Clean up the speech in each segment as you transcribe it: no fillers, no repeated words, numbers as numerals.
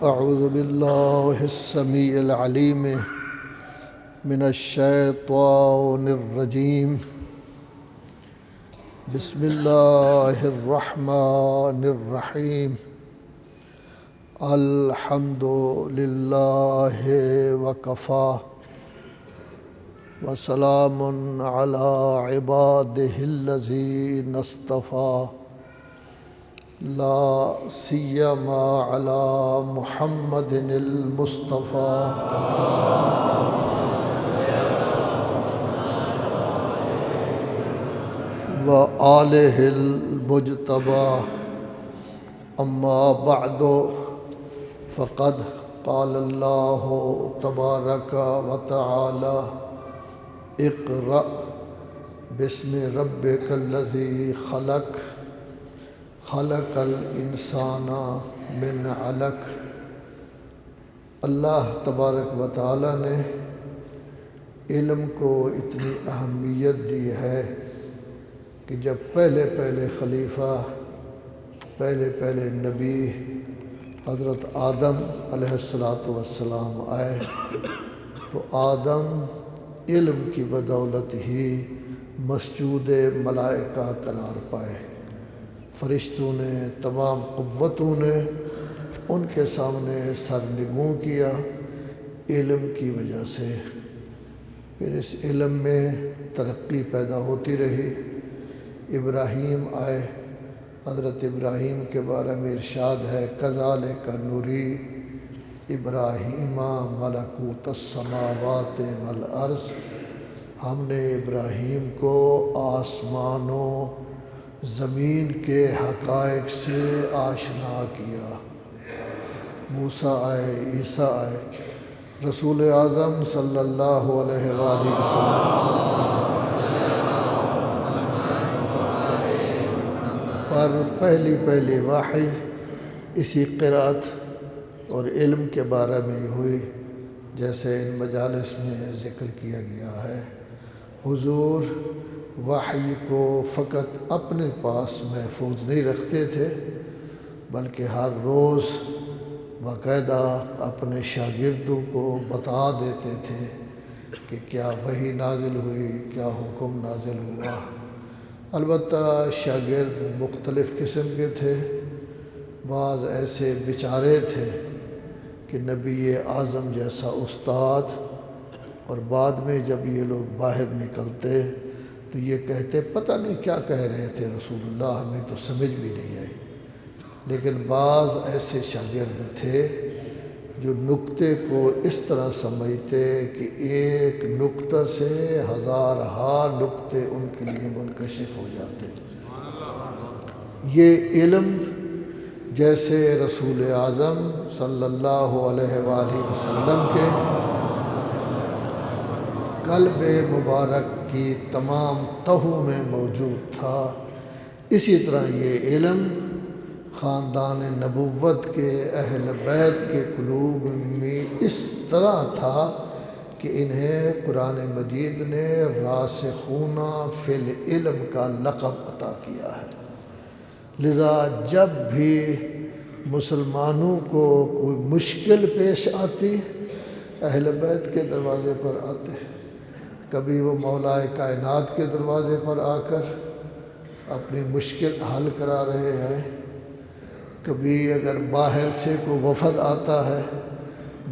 اعوذ باللہ السمیع العلیم من الشیطان الرجیم بسم اللہ الرحمن الرحیم الحمد للہ وکفی وسلام علی عبادہ الذین اصطفی لا سیما علی محمد المصطفى وآلہ المجتبى اما بعد فقد قال اللہ تبارک وتعالی اقرأ باسم ربک الذی خلق خلق الانسان من علق۔ اللہ تبارک و تعالی نے علم کو اتنی اہمیت دی ہے کہ جب پہلے خلیفہ پہلے نبی حضرت آدم علیہ السلام آئے تو آدم علم کی بدولت ہی مسجود ملائکہ قرار پائے۔ فرشتوں نے، تمام قوتوں نے ان کے سامنے سرنگوں کیا علم کی وجہ سے۔ پھر اس علم میں ترقی پیدا ہوتی رہی۔ ابراہیم آئے، حضرت ابراہیم کے بارے میں ارشاد ہے کذالک نری ابراہیم ملکوت السماوات والارض، ہم نے ابراہیم کو آسمانوں زمین کے حقائق سے آشنا کیا۔ موسیٰ آئے، عیسیٰ آئے، رسول اعظم صلی اللہ علیہ وآلہ وسلم پر پہلی وحی اسی قرأت اور علم کے بارے میں ہوئی، جیسے ان مجالس میں ذکر کیا گیا ہے۔ حضور وحی کو فقط اپنے پاس محفوظ نہیں رکھتے تھے، بلکہ ہر روز باقاعدہ اپنے شاگردوں کو بتا دیتے تھے کہ کیا وحی نازل ہوئی، کیا حکم نازل ہوا۔ البتہ شاگرد مختلف قسم کے تھے۔ بعض ایسے بیچارے تھے کہ نبی اعظم جیسا استاد، اور بعد میں جب یہ لوگ باہر نکلتے تو یہ کہتے پتہ نہیں کیا کہہ رہے تھے رسول اللہ، ہمیں تو سمجھ بھی نہیں آئی۔ لیکن بعض ایسے شاگرد تھے جو نقطے کو اس طرح سمجھتے کہ ایک نقطہ سے ہزارہا نقطے ان کے لیے منکشف ہو جاتے۔ یہ علم جیسے رسول اعظم صلی اللہ علیہ وآلہ وسلم کے قلب مبارک کی تمام تہوں میں موجود تھا، اسی طرح یہ علم خاندان نبوت کے اہل بیت کے قلوب میں اس طرح تھا کہ انہیں قرآن مجید نے راسخون فی العلم کا لقب عطا کیا ہے۔ لذا جب بھی مسلمانوں کو کوئی مشکل پیش آتی اہل بیت کے دروازے پر آتے، کبھی وہ مولا کائنات کے دروازے پر آ کر اپنی مشکل حل کرا رہے ہیں، کبھی اگر باہر سے کوئی وفد آتا ہے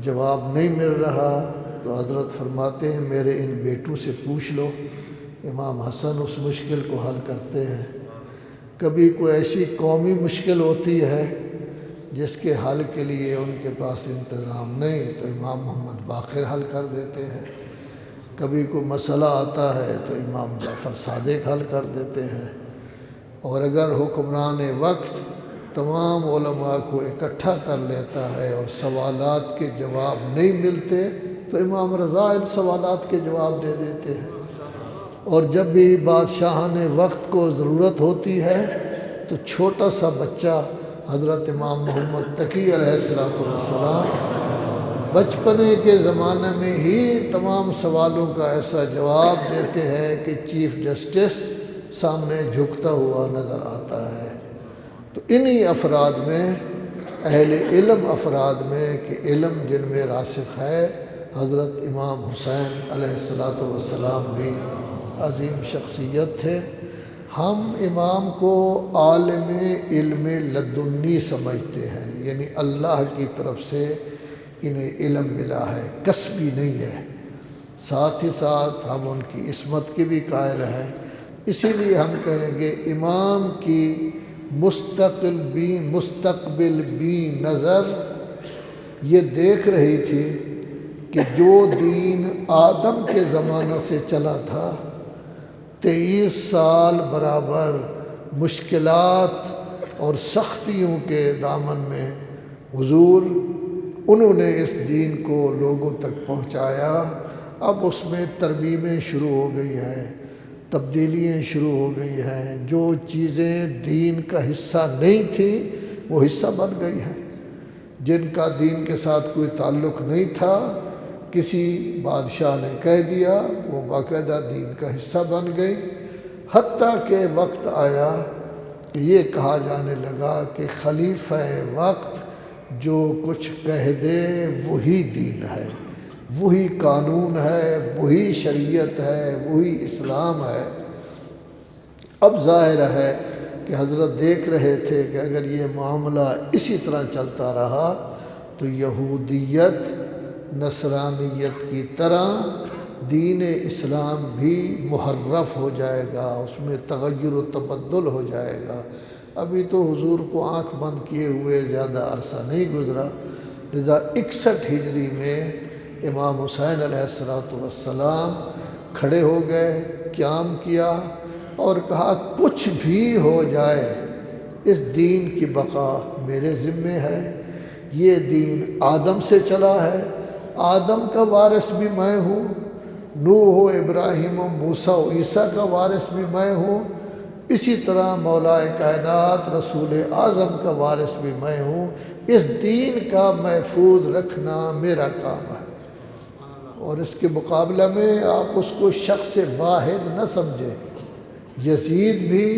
جواب نہیں مل رہا تو حضرت فرماتے ہیں میرے ان بیٹوں سے پوچھ لو، امام حسن اس مشکل کو حل کرتے ہیں۔ کبھی کوئی ایسی قومی مشکل ہوتی ہے جس کے حل کے لیے ان کے پاس انتظام نہیں تو امام محمد باقر حل کر دیتے ہیں۔ کبھی کوئی مسئلہ آتا ہے تو امام جعفر صادق حل کر دیتے ہیں۔ اور اگر حکمران وقت تمام علماء کو اکٹھا کر لیتا ہے اور سوالات کے جواب نہیں ملتے تو امام رضا ان سوالات کے جواب دے دیتے ہیں۔ اور جب بھی بادشاہان وقت کو ضرورت ہوتی ہے تو چھوٹا سا بچہ حضرت امام محمد تقی علیہ السلام بچپنے کے زمانے میں ہی تمام سوالوں کا ایسا جواب دیتے ہیں کہ چیف جسٹس سامنے جھکتا ہوا نظر آتا ہے۔ تو انہی افراد میں اہل علم افراد میں کہ علم جن میں راسخ ہے، حضرت امام حسین علیہ السلام بھی عظیم شخصیت تھے۔ ہم امام کو عالم علم لدنی سمجھتے ہیں، یعنی اللہ کی طرف سے انہیں علم ملا ہے، کسبی نہیں ہے۔ ساتھ ہی ساتھ ہم ان کی عصمت کے بھی قائل ہیں۔ اسی لیے ہم کہیں گے امام کی مستقبل بھی نظر یہ دیکھ رہی تھی کہ جو دین آدم کے زمانہ سے چلا تھا، 23 سال برابر مشکلات اور سختیوں کے دامن میں حضور انہوں نے اس دین کو لوگوں تک پہنچایا۔ اب اس میں ترمیمیں شروع ہو گئی ہیں، تبدیلیاں شروع ہو گئی ہیں، جو چیزیں دین کا حصہ نہیں تھیں وہ حصہ بن گئی ہیں، جن کا دین کے ساتھ کوئی تعلق نہیں تھا، کسی بادشاہ نے کہہ دیا، وہ باقاعدہ دین کا حصہ بن گئی۔ حتیٰ کہ وقت آیا کہ یہ کہا جانے لگا کہ خلیفہ وقت جو کچھ کہہ دے وہی دین ہے، وہی قانون ہے، وہی شریعت ہے، وہی اسلام ہے۔ اب ظاہر ہے کہ حضرت دیکھ رہے تھے کہ اگر یہ معاملہ اسی طرح چلتا رہا تو یہودیت نصرانیت کی طرح دین اسلام بھی محرف ہو جائے گا، اس میں تغیر و تبدل ہو جائے گا۔ ابھی تو حضور کو آنکھ بند کیے ہوئے زیادہ عرصہ نہیں گزرا، لذا 61 ہجری میں امام حسین علیہ السلام کھڑے ہو گئے، قیام کیا اور کہا کچھ بھی ہو جائے اس دین کی بقا میرے ذمے ہے۔ یہ دین آدم سے چلا ہے، آدم کا وارث بھی میں ہوں، نوح و ابراہیم و موسیٰ و عیسیٰ کا وارث بھی میں ہوں، اسی طرح مولا کائنات رسول اعظم کا وارث بھی میں ہوں۔ اس دین کا محفوظ رکھنا میرا کام ہے، اور اس کے مقابلہ میں آپ اس کو شخص واحد نہ سمجھیں۔ یزید بھی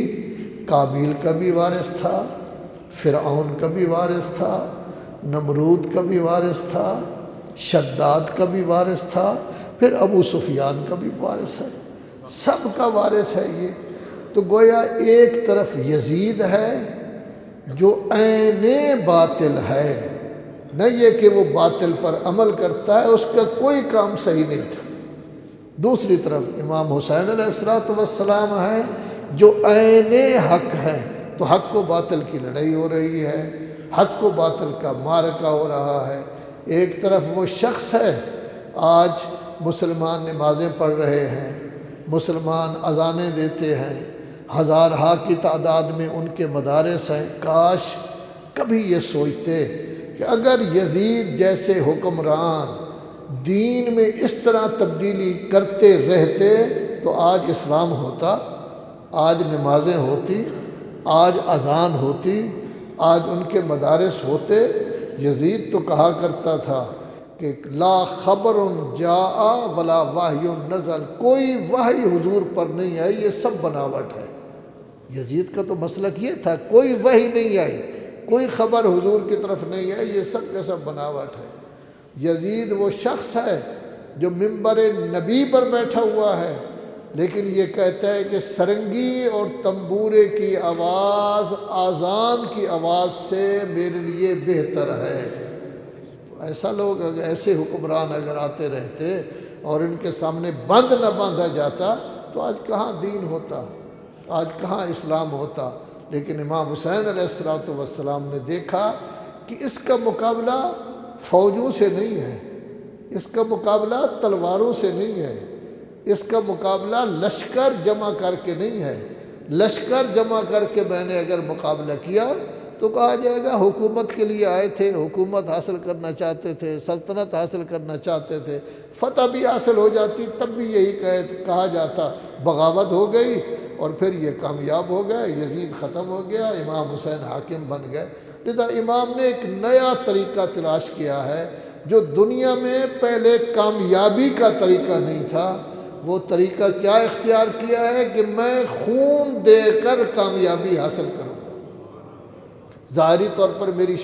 قابیل کا بھی وارث تھا، فرعون کا بھی وارث تھا، نمرود کا بھی وارث تھا، شداد کا بھی وارث تھا، پھر ابو سفیان کا بھی وارث ہے، سب کا وارث ہے یہ۔ تو گویا ایک طرف یزید ہے جو عین باطل ہے، نہ یہ کہ وہ باطل پر عمل کرتا ہے، اس کا کوئی کام صحیح نہیں تھا۔ دوسری طرف امام حسین علیہ السلام ہے جو عین حق ہے، تو حق و باطل کی لڑائی ہو رہی ہے، حق و باطل کا معرکہ ہو رہا ہے۔ ایک طرف وہ شخص ہے، آج مسلمان نمازیں پڑھ رہے ہیں، مسلمان اذانیں دیتے ہیں، ہزارہا کی تعداد میں ان کے مدارس ہیں۔ کاش کبھی یہ سوچتے کہ اگر یزید جیسے حکمران دین میں اس طرح تبدیلی کرتے رہتے تو آج اسلام ہوتا، آج نمازیں ہوتی، آج اذان ہوتی، آج ان کے مدارس ہوتے۔ یزید تو کہا کرتا تھا کہ لا خبر جاء ولا وحی نزل، کوئی وحی حضور پر نہیں آئی، یہ سب بناوٹ ہے۔ یزید کا تو مسلک یہ تھا، کوئی وحی نہیں آئی، کوئی خبر حضور کی طرف نہیں آئی، یہ سب کا سب بناوٹ ہے۔ یزید وہ شخص ہے جو منبر نبی پر بیٹھا ہوا ہے، لیکن یہ کہتا ہے کہ سرنگی اور تنبورے کی آواز آذان کی آواز سے میرے لیے بہتر ہے۔ تو ایسا لوگ، ایسے حکمران اگر آتے رہتے اور ان کے سامنے بند نہ باندھا جاتا تو آج کہاں دین ہوتا، آج کہاں اسلام ہوتا۔ لیکن امام حسین علیہ السلام نے دیکھا کہ اس کا مقابلہ فوجوں سے نہیں ہے، اس کا مقابلہ تلواروں سے نہیں ہے، اس کا مقابلہ لشکر جمع کر کے نہیں ہے۔ لشکر جمع کر کے میں نے اگر مقابلہ کیا تو کہا جائے گا حکومت کے لیے آئے تھے، حکومت حاصل کرنا چاہتے تھے، سلطنت حاصل کرنا چاہتے تھے، فتح بھی حاصل ہو جاتی، تب بھی یہی کہا جاتا بغاوت ہو گئی اور پھر یہ کامیاب ہو گئے، یزید ختم ہو گیا، امام حسین حاکم بن گئے۔ لذا امام نے ایک نیا طریقہ تلاش کیا ہے جو دنیا میں پہلے کامیابی کا طریقہ نہیں تھا۔ وہ طریقہ کیا اختیار کیا ہے کہ میں خون دے کر کامیابی حاصل کروں گا۔ ظاہری طور پر میری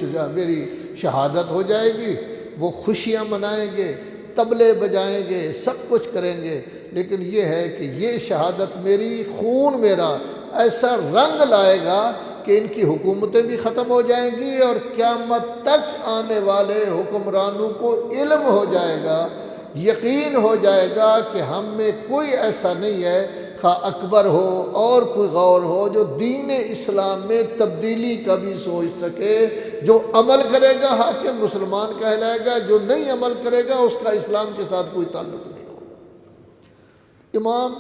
شہادت ہو جائے گی، وہ خوشیاں منائیں گے، طبلے بجائیں گے، سب کچھ کریں گے، لیکن یہ ہے کہ یہ شہادت میری، خون میرا ایسا رنگ لائے گا کہ ان کی حکومتیں بھی ختم ہو جائیں گی، اور قیامت تک آنے والے حکمرانوں کو علم ہو جائے گا، یقین ہو جائے گا کہ ہم میں کوئی ایسا نہیں ہے، خواہ اکبر ہو اور کوئی غور ہو، جو دین اسلام میں تبدیلی کا بھی سوچ سکے۔ جو عمل کرے گا حاکم مسلمان کہلائے گا، جو نہیں عمل کرے گا اس کا اسلام کے ساتھ کوئی تعلق نہیں ہوگا۔ امام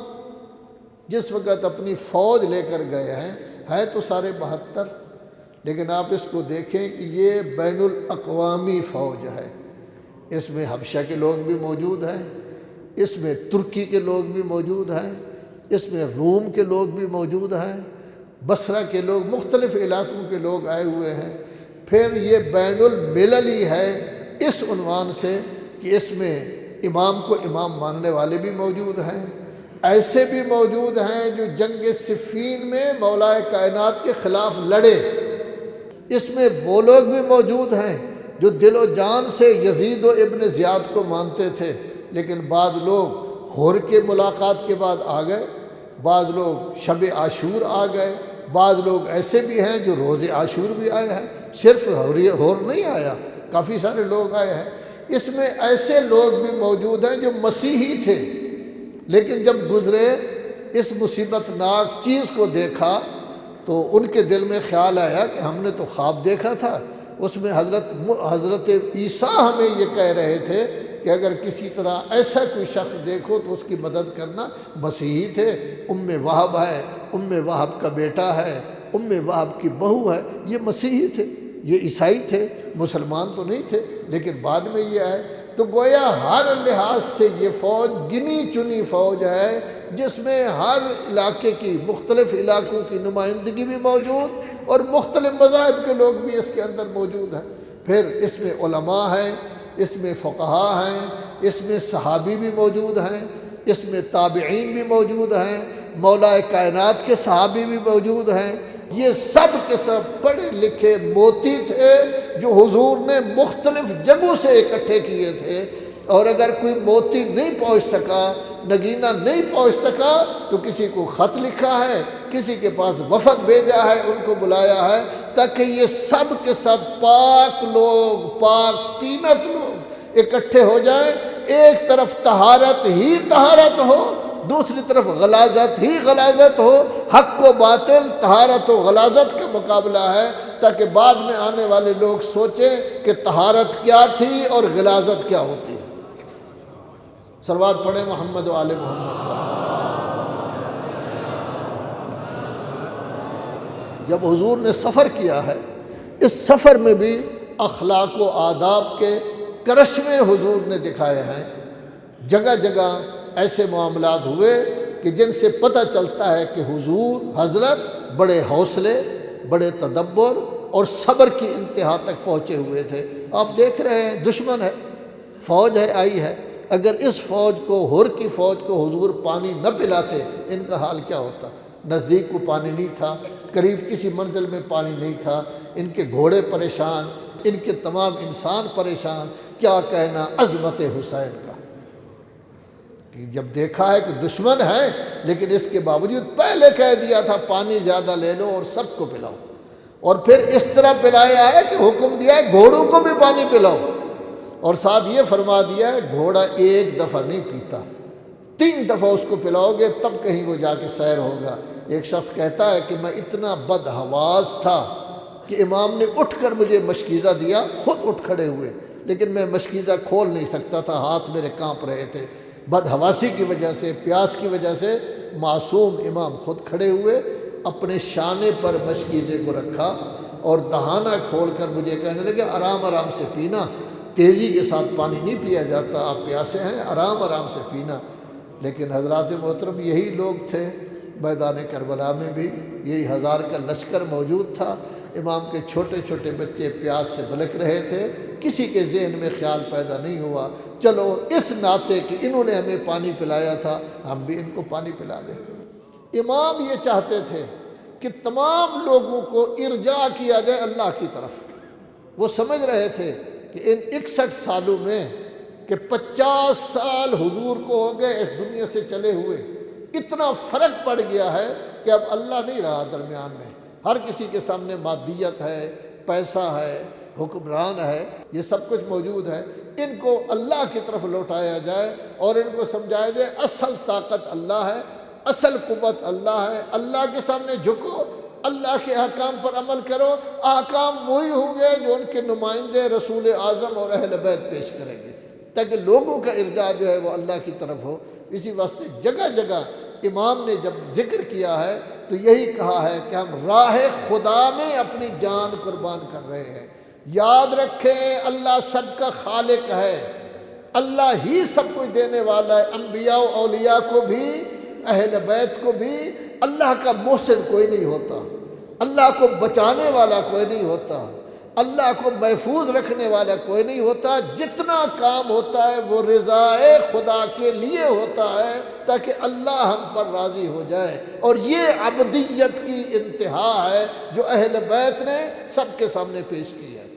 جس وقت اپنی فوج لے کر گئے ہیں تو سارے 72، لیکن آپ اس کو دیکھیں کہ یہ بین الاقوامی فوج ہے، اس میں حبشہ کے لوگ بھی موجود ہیں، اس میں ترکی کے لوگ بھی موجود ہیں، اس میں روم کے لوگ بھی موجود ہیں، بصرہ کے لوگ، مختلف علاقوں کے لوگ آئے ہوئے ہیں۔ پھر یہ بین المللی ہے اس عنوان سے کہ اس میں امام کو امام ماننے والے بھی موجود ہیں، ایسے بھی موجود ہیں جو جنگ صفین میں مولا کائنات کے خلاف لڑے، اس میں وہ لوگ بھی موجود ہیں جو دل و جان سے یزید و ابن زیاد کو مانتے تھے، لیکن بعض لوگ ہور کے ملاقات کے بعد آ گئے، بعض لوگ شب عاشور آ گئے، بعض لوگ ایسے بھی ہیں جو روز عاشور بھی آئے ہیں، صرف ہور نہیں آیا، کافی سارے لوگ آئے ہیں۔ اس میں ایسے لوگ بھی موجود ہیں جو مسیحی تھے، لیکن جب گزرے اس مصیبت ناک چیز کو دیکھا تو ان کے دل میں خیال آیا کہ ہم نے تو خواب دیکھا تھا، اس میں حضرت عیسیٰ ہمیں یہ کہہ رہے تھے کہ اگر کسی طرح ایسا کوئی شخص دیکھو تو اس کی مدد کرنا۔ مسیحی تھے، وہب ہے، وہب کا بیٹا ہے، وہب کی بہو ہے، یہ مسیحی تھے، یہ عیسائی تھے، مسلمان تو نہیں تھے، لیکن بعد میں یہ آئے۔ تو گویا ہر لحاظ سے یہ فوج گنی چنی فوج ہے، جس میں ہر علاقے کی، مختلف علاقوں کی نمائندگی بھی موجود، اور مختلف مذاہب کے لوگ بھی اس کے اندر موجود ہیں۔ پھر اس میں علماء ہیں، اس میں فقہاء ہیں، اس میں صحابی بھی موجود ہیں، اس میں تابعین بھی موجود ہیں، مولا کائنات کے صحابی بھی موجود ہیں۔ یہ سب کے سب پڑھے لکھے موتی تھے جو حضور نے مختلف جگہوں سے اکٹھے کیے تھے، اور اگر کوئی موتی نہیں پہنچ سکا، نگینہ نہیں پہنچ سکا، تو کسی کو خط لکھا ہے، کسی کے پاس وفد بھیجا ہے، ان کو بلایا ہے، تاکہ یہ سب کے سب پاک لوگ، پاک تینت لوگ اکٹھے ہو جائیں، ایک طرف طہارت ہی طہارت ہو، دوسری طرف غلاظت ہی غلاظت ہو، حق و باطل، طہارت و غلاظت کا مقابلہ ہے، تاکہ بعد میں آنے والے لوگ سوچیں کہ طہارت کیا تھی اور غلاظت کیا ہوتی ہے۔ صلوات پڑھیں محمد و آل محمد پر۔ جب حضور نے سفر کیا ہے، اس سفر میں بھی اخلاق و آداب کے کرشمے حضور نے دکھائے ہیں۔ جگہ جگہ ایسے معاملات ہوئے کہ جن سے پتہ چلتا ہے کہ حضور حضرت بڑے حوصلے، بڑے تدبر اور صبر کی انتہا تک پہنچے ہوئے تھے۔ آپ دیکھ رہے ہیں دشمن ہے، فوج ہے آئی ہے، اگر اس فوج کو، ہور کی فوج کو حضور پانی نہ پلاتے، ان کا حال کیا ہوتا؟ نزدیک کو پانی نہیں تھا، قریب کسی منزل میں پانی نہیں تھا، ان کے گھوڑے پریشان، ان کے تمام انسان پریشان، کیا کہنا عظمت حسین کا۔ کہ جب دیکھا ہے کہ دشمن ہے، لیکن اس کے باوجود پہلے کہہ دیا تھا پانی زیادہ لے لو اور سب کو پلاؤ، اور پھر اس طرح پلایا ہے کہ حکم دیا ہے گھوڑوں کو بھی پانی پلاؤ، اور ساتھ یہ فرما دیا ہے گھوڑا ایک دفعہ نہیں پیتا، 3 دفعہ اس کو پلاؤ گے تب کہیں وہ جا کے سیر ہوگا۔ ایک شخص کہتا ہے کہ میں اتنا بدحواس تھا کہ امام نے اٹھ کر مجھے مشکیزہ دیا، خود اٹھ کھڑے ہوئے، لیکن میں مشکیزہ کھول نہیں سکتا تھا، ہاتھ میرے کانپ رہے تھے، بدحواسی کی وجہ سے، پیاس کی وجہ سے۔ معصوم امام خود کھڑے ہوئے، اپنے شانے پر مشکیزے کو رکھا اور دہانہ کھول کر مجھے کہنے لگے آرام آرام سے پینا، تیزی کے ساتھ پانی نہیں پیا جاتا، آپ پیاسے ہیں، آرام آرام سے پینا۔ لیکن حضرات محترم یہی لوگ تھے، میدان کربلا میں بھی یہی 1000 کا لشکر موجود تھا، امام کے چھوٹے چھوٹے بچے پیاس سے بلک رہے تھے، کسی کے ذہن میں خیال پیدا نہیں ہوا چلو اس ناطے کہ انہوں نے ہمیں پانی پلایا تھا ہم بھی ان کو پانی پلا دیں۔ امام یہ چاہتے تھے کہ تمام لوگوں کو ارجاع کیا جائے اللہ کی طرف۔ وہ سمجھ رہے تھے کہ ان 61 سالوں میں کہ 50 سال حضور کو ہو گئے اس دنیا سے چلے ہوئے، اتنا فرق پڑ گیا ہے کہ اب اللہ نہیں رہا درمیان میں، ہر کسی کے سامنے مادیت ہے، پیسہ ہے، حکمران ہے، یہ سب کچھ موجود ہے۔ ان کو اللہ کی طرف لوٹایا جائے اور ان کو سمجھایا جائے اصل طاقت اللہ ہے، اصل قوت اللہ ہے، اللہ کے سامنے جھکو، اللہ کے احکام پر عمل کرو، احکام وہی ہوں گے جو ان کے نمائندے رسول اعظم اور اہل بیت پیش کریں گے، تاکہ لوگوں کا ارجاع جو ہے وہ اللہ کی طرف ہو۔ اسی واسطے جگہ جگہ امام نے جب ذکر کیا ہے تو یہی کہا ہے کہ ہم راہ خدا میں اپنی جان قربان کر رہے ہیں۔ یاد رکھیں اللہ سب کا خالق ہے، اللہ ہی سب کچھ دینے والا ہے، انبیاء و اولیاء کو بھی، اہل بیت کو بھی۔ اللہ کا محسن کوئی نہیں ہوتا، اللہ کو بچانے والا کوئی نہیں ہوتا، اللہ کو محفوظ رکھنے والا کوئی نہیں ہوتا۔ جتنا کام ہوتا ہے وہ رضائے خدا کے لیے ہوتا ہے تاکہ اللہ ہم پر راضی ہو جائے، اور یہ عبدیت کی انتہا ہے جو اہل بیت نے سب کے سامنے پیش کی ہے۔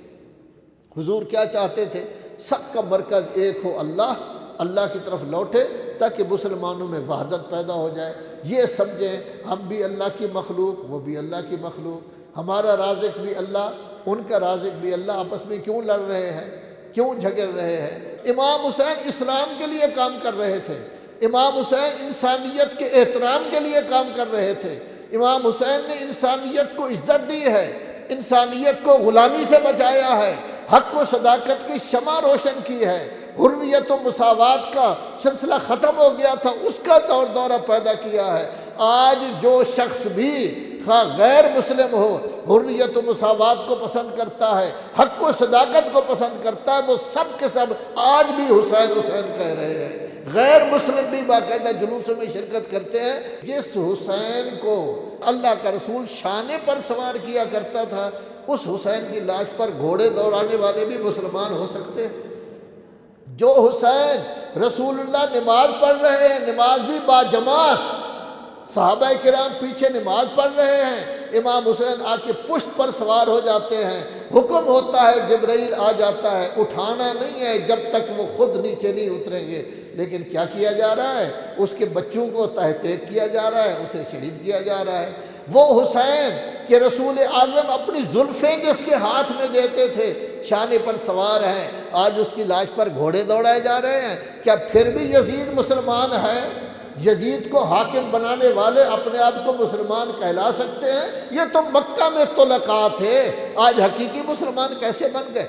حضور کیا چاہتے تھے؟ سب کا مرکز ایک ہو اللہ، اللہ کی طرف لوٹے تاکہ مسلمانوں میں وحدت پیدا ہو جائے۔ یہ سمجھیں ہم بھی اللہ کی مخلوق، وہ بھی اللہ کی مخلوق، ہمارا رازق بھی اللہ، ان کا رازق بھی اللہ، آپس میں کیوں لڑ رہے ہیں، کیوں جھگڑ رہے ہیں؟ امام حسین اسلام کے لیے کام کر رہے تھے، امام حسین انسانیت کے احترام کے لیے کام کر رہے تھے، امام حسین نے انسانیت کو عزت دی ہے، انسانیت کو غلامی سے بچایا ہے، حق و صداقت کی شمع روشن کی ہے، حریت و مساوات کا سلسلہ ختم ہو گیا تھا، اس کا دور دورہ پیدا کیا ہے۔ آج جو شخص بھی خواہ غیر مسلم ہو حریت و مساوات کو پسند کرتا ہے، حق و صداقت کو پسند کرتا ہے، وہ سب کے سب آج بھی حسین حسین کہہ رہے ہیں۔ غیر مسلم بھی باقاعدہ جلوسوں میں شرکت کرتے ہیں۔ جس حسین کو اللہ کا رسول شانے پر سوار کیا کرتا تھا، اس حسین کی لاش پر گھوڑے دوڑانے والے بھی مسلمان ہو سکتے ہیں۔ جو حسین رسول اللہ نماز پڑھ رہے ہیں، نماز بھی با جماعت، صحابہ کرام پیچھے نماز پڑھ رہے ہیں، امام حسین آ کے پشت پر سوار ہو جاتے ہیں، حکم ہوتا ہے، جبرائیل آ جاتا ہے، اٹھانا نہیں ہے جب تک وہ خود نیچے نہیں اتریں گے، لیکن کیا کیا جا رہا ہے؟ اس کے بچوں کو تحقیق کیا جا رہا ہے، اسے شہید کیا جا رہا ہے۔ وہ حسین کہ رسول اعظم اپنی زلفیں جس کے ہاتھ میں دیتے تھے، شانے پر سوار ہیں، آج اس کی لاش پر گھوڑے دوڑائے جا رہے ہیں۔ کیا پھر بھی یزید مسلمان ہے؟ یزید کو حاکم بنانے والے اپنے آپ کو مسلمان کہلا سکتے ہیں؟ یہ تو مکہ میں طلقاء تھے، آج حقیقی مسلمان کیسے بن گئے؟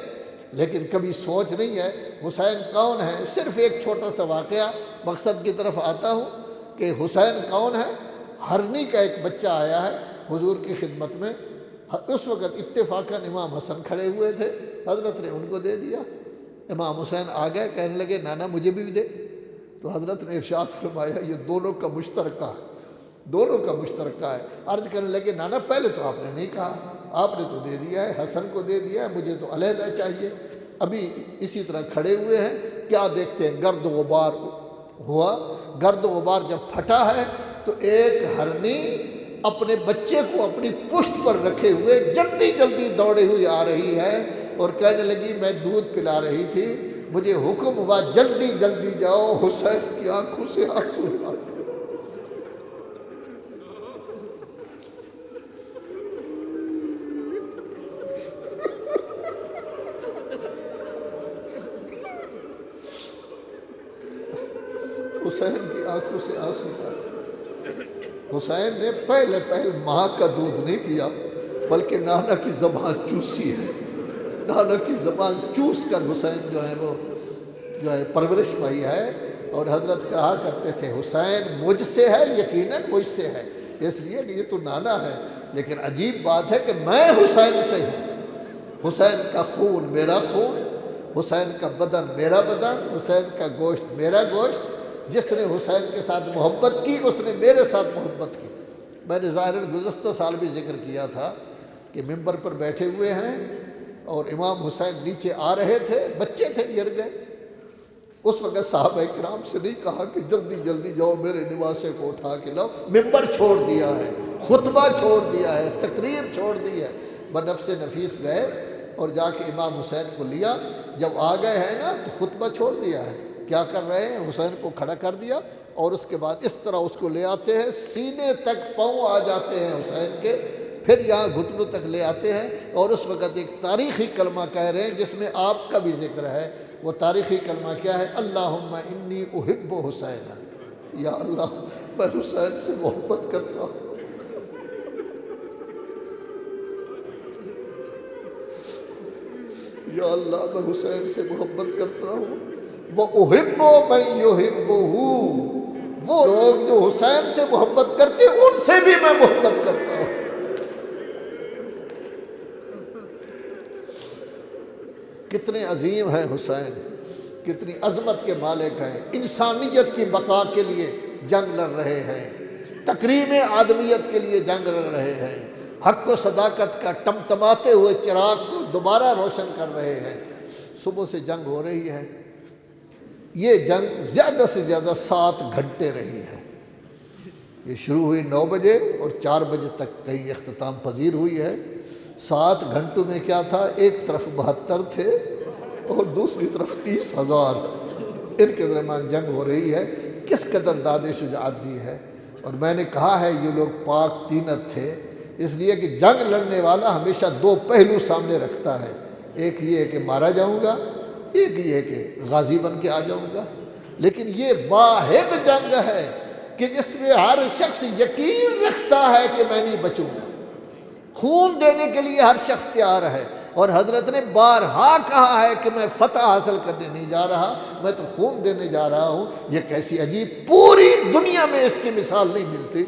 لیکن کبھی سوچ نہیں ہے حسین کون ہے۔ صرف ایک چھوٹا سا واقعہ، مقصد کی طرف آتا ہوں کہ حسین کون ہے۔ ہرنی کا ایک بچہ آیا ہے حضور کی خدمت میں، اس وقت اتفاقاً امام حسن کھڑے ہوئے تھے، حضرت نے ان کو دے دیا۔ امام حسین آ گئے، کہنے لگے نانا مجھے بھی دے، تو حضرت نے ارشاد فرمایا یہ دونوں کا مشترکہ ہے، دونوں کا مشترکہ ہے۔ عرض کرنے لگے نانا پہلے تو آپ نے نہیں کہا، آپ نے تو دے دیا ہے، حسن کو دے دیا ہے، مجھے تو علیحدہ چاہیے۔ ابھی اسی طرح کھڑے ہوئے ہیں، کیا دیکھتے ہیں گرد و غبار ہوا۔ گرد و غبار جب پھٹا ہے تو ایک ہرنی اپنے بچے کو اپنی پشت پر رکھے ہوئے جلدی جلدی دوڑے ہوئی آ رہی ہے اور کہنے لگی میں دودھ پلا رہی تھی، مجھے حکم ہوا جلدی جلدی جاؤ، حسین کی آنکھوں سے آنسو آ گئے۔ حسین کی آنکھوں سے آنسو آ گئے۔ حسین نے پہلے ماں کا دودھ نہیں پیا بلکہ نانا کی زبان چوسی ہے، نانا کی زبان چوس کر حسین جو ہے وہ پرورش پائی ہے۔ اور حضرت کہا کرتے تھے حسین مجھ سے ہے، یقیناً مجھ سے ہے، اس لیے کہ یہ تو نانا ہے، لیکن عجیب بات ہے کہ میں حسین سے ہوں۔ حسین کا خون میرا خون، حسین کا بدن میرا بدن، حسین کا گوشت میرا گوشت۔ جس نے حسین کے ساتھ محبت کی اس نے میرے ساتھ محبت کی۔ میں نے ظاہراً گزشتہ سال بھی ذکر کیا تھا کہ ممبر پر بیٹھے ہوئے ہیں اور امام حسین نیچے آ رہے تھے، بچے تھے گر گئے، اس وقت صحابہ کرام سے نہیں کہا کہ جلدی جلدی جاؤ میرے نواسے کو اٹھا کے لاؤ، ممبر چھوڑ دیا ہے، خطبہ چھوڑ دیا ہے، تقریر چھوڑ دی ہے، بنفس نفیس گئے اور جا کے امام حسین کو لیا۔ جب آ گئے ہیں نا تو خطبہ چھوڑ دیا ہے، کیا کر رہے ہیں؟ حسین کو کھڑا کر دیا اور اس کے بعد اس طرح اس کو لے آتے ہیں، سینے تک پاؤں آ جاتے ہیں حسین کے، پھر یہاں گھٹنوں تک لے آتے ہیں اور اس وقت ایک تاریخی کلمہ کہہ رہے ہیں جس میں آپ کا بھی ذکر ہے۔ وہ تاریخی کلمہ کیا ہے؟ اللہم انی احب حسین، یا اللہ میں حسین سے محبت کرتا ہوں، یا اللہ میں حسین سے محبت کرتا ہوں۔ وَأُحِبُّ مَن يُحِبُّهُ، وہ لوگ جو حسین سے محبت کرتے ہیں ان سے بھی میں محبت کرتا ہوں۔ کتنے عظیم ہیں حسین، کتنی عظمت کے مالک ہیں، انسانیت کی بقا کے لیے جنگ لڑ رہے ہیں، تکریم آدمیت کے لیے جنگ لڑ رہے ہیں، حق و صداقت کا ٹمٹماتے ہوئے چراغ کو دوبارہ روشن کر رہے ہیں۔ صبح سے جنگ ہو رہی ہے، یہ جنگ زیادہ سے زیادہ 7 گھنٹے رہی ہے۔ یہ شروع ہوئی 9 بجے اور 4 بجے تک کہیں اختتام پذیر ہوئی ہے۔ 7 گھنٹوں میں کیا تھا؟ ایک طرف 72 تھے اور دوسری طرف 30,000، ان کے درمیان جنگ ہو رہی ہے۔ کس قدر داد شجاعت دی ہے۔ اور میں نے کہا ہے یہ لوگ پاک تینت تھے، اس لیے کہ جنگ لڑنے والا ہمیشہ 2 پہلو سامنے رکھتا ہے، ایک یہ کہ مارا جاؤں گا، ایک یہ کہ غازی بن کے آ جاؤں گا۔ لیکن یہ واحد جنگ ہے کہ جس میں ہر شخص یقین رکھتا ہے کہ میں نہیں بچوں گا، خون دینے کے لیے ہر شخص تیار ہے۔ اور حضرت نے بارہا کہا ہے کہ میں فتح حاصل کرنے نہیں جا رہا، میں تو خون دینے جا رہا ہوں۔ یہ کیسی عجیب، پوری دنیا میں اس کی مثال نہیں ملتی۔